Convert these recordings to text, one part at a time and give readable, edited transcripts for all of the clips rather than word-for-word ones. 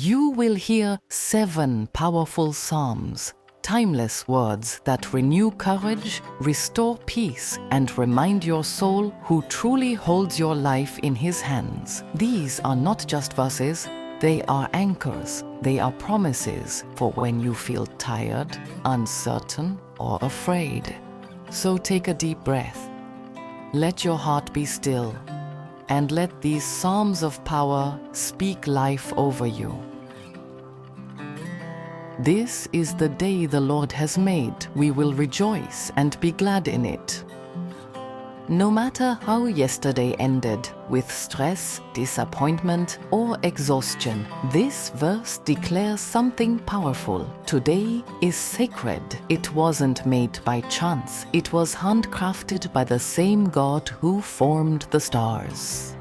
you will hear 7 powerful psalms, timeless words that renew courage, restore peace, and remind your soul who truly holds your life in His hands. These are not just verses, they are anchors, they are promises for when you feel tired, uncertain, or afraid. So take a deep breath. Let your heart be still, and let these psalms of power speak life over you. This is the day the Lord has made. We will rejoice and be glad in it. No matter how yesterday ended, with stress, disappointment, or exhaustion, this verse declares something powerful. Today is sacred. It wasn't made by chance. It was handcrafted by the same God who formed the stars.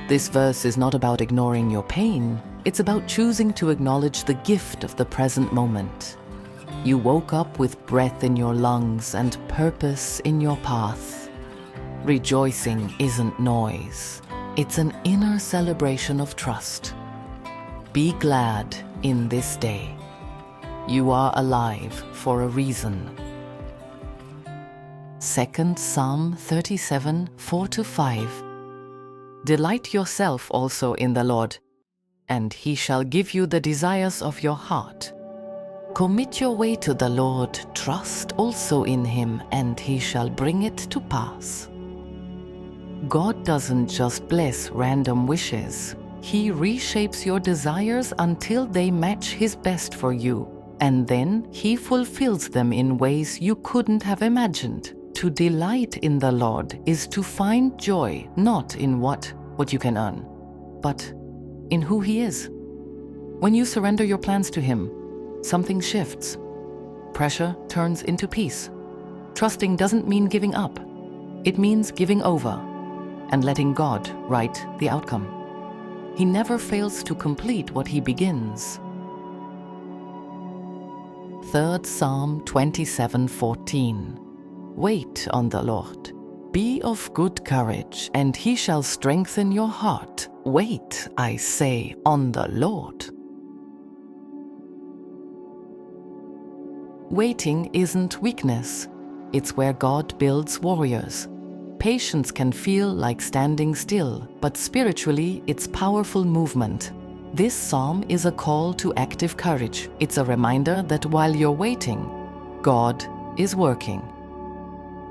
This verse is not about ignoring your pain. It's about choosing to acknowledge the gift of the present moment. You woke up with breath in your lungs and purpose in your path. Rejoicing isn't noise. It's an inner celebration of trust. Be glad in this day. You are alive for a reason. 2 Psalm 37, 4-5. Delight yourself also in the Lord, and He shall give you the desires of your heart. Commit your way to the Lord, trust also in Him, and He shall bring it to pass. God doesn't just bless random wishes. He reshapes your desires until they match His best for you, and then He fulfills them in ways you couldn't have imagined. To delight in the Lord is to find joy not in what you can earn, but in who He is. When you surrender your plans to Him, something shifts. Pressure turns into peace. Trusting doesn't mean giving up. It means giving over and letting God write the outcome. He never fails to complete what He begins. 3 Psalm 27:14. Wait on the Lord. Be of good courage, and He shall strengthen your heart. Wait, I say, on the Lord. Waiting isn't weakness. It's where God builds warriors. Patience can feel like standing still, but spiritually it's powerful movement. This psalm is a call to active courage. It's a reminder that while you're waiting, God is working.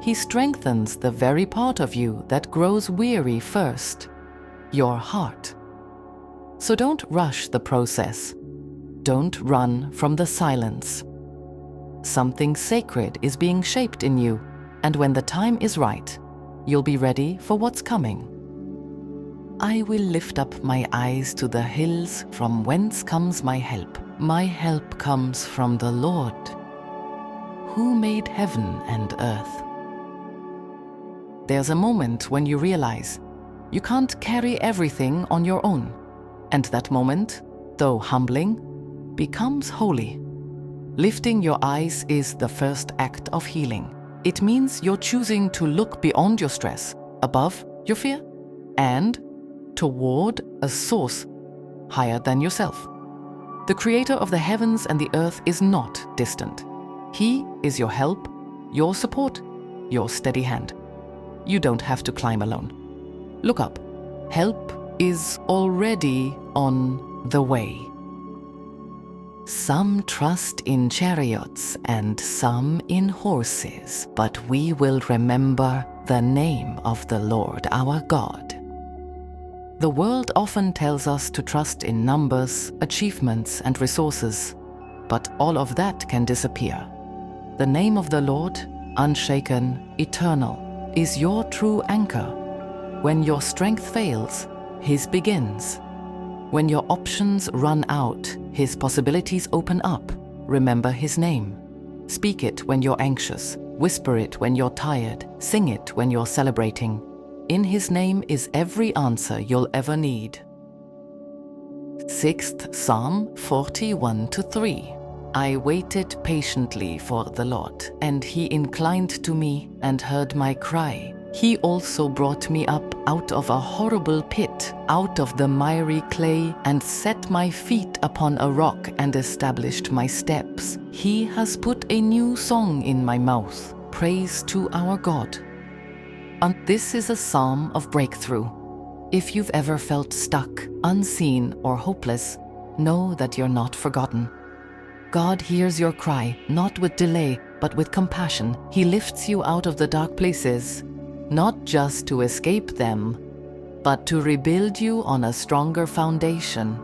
He strengthens the very part of you that grows weary first, your heart. So don't rush the process. Don't run from the silence. Something sacred is being shaped in you, and when the time is right, you'll be ready for what's coming. I will lift up my eyes to the hills, from whence comes my help. My help comes from the Lord, who made heaven and earth. There's a moment when you realize you can't carry everything on your own, and that moment, though humbling, becomes holy. Lifting your eyes is the first act of healing. It means you're choosing to look beyond your stress, above your fear, and toward a source higher than yourself. The Creator of the heavens and the earth is not distant. He is your help, your support, your steady hand. You don't have to climb alone. Look up. Help is already on the way. Some trust in chariots and some in horses, but we will remember the name of the Lord our God. The world often tells us to trust in numbers, achievements, and resources, but all of that can disappear. The name of the Lord, unshaken, eternal, is your true anchor. When your strength fails, His begins. When your options run out, His possibilities open up. Remember His name. Speak it when you're anxious. Whisper it when you're tired. Sing it when you're celebrating. In His name is every answer you'll ever need. 6th Psalm 41-3. I waited patiently for the Lord, and He inclined to me and heard my cry. He also brought me up out of a horrible pit, out of the miry clay, and set my feet upon a rock and established my steps. He has put a new song in my mouth, praise to our God. And this is a psalm of breakthrough. If you've ever felt stuck, unseen, or hopeless, know that you're not forgotten. God hears your cry, not with delay, but with compassion. He lifts you out of the dark places, not just to escape them, but to rebuild you on a stronger foundation.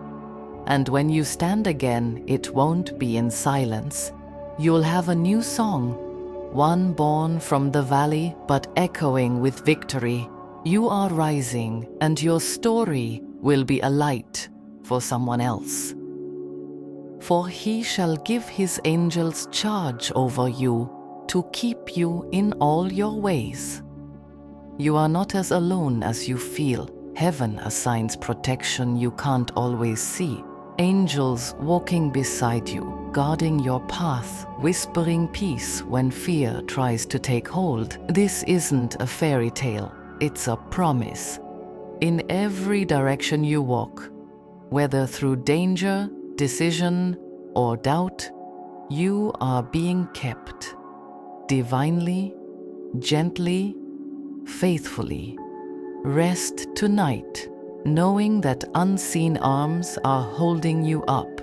And when you stand again, it won't be in silence. You'll have a new song, one born from the valley, but echoing with victory. You are rising, and your story will be a light for someone else. For he shall give his angels charge over you to keep you in all your ways. You are not as alone as you feel. Heaven assigns protection you can't always see. Angels walking beside you, guarding your path, whispering peace when fear tries to take hold. This isn't a fairy tale, it's a promise. In every direction you walk, whether through danger, decision, or doubt, you are being kept divinely, gently, faithfully. Rest tonight, knowing that unseen arms are holding you up.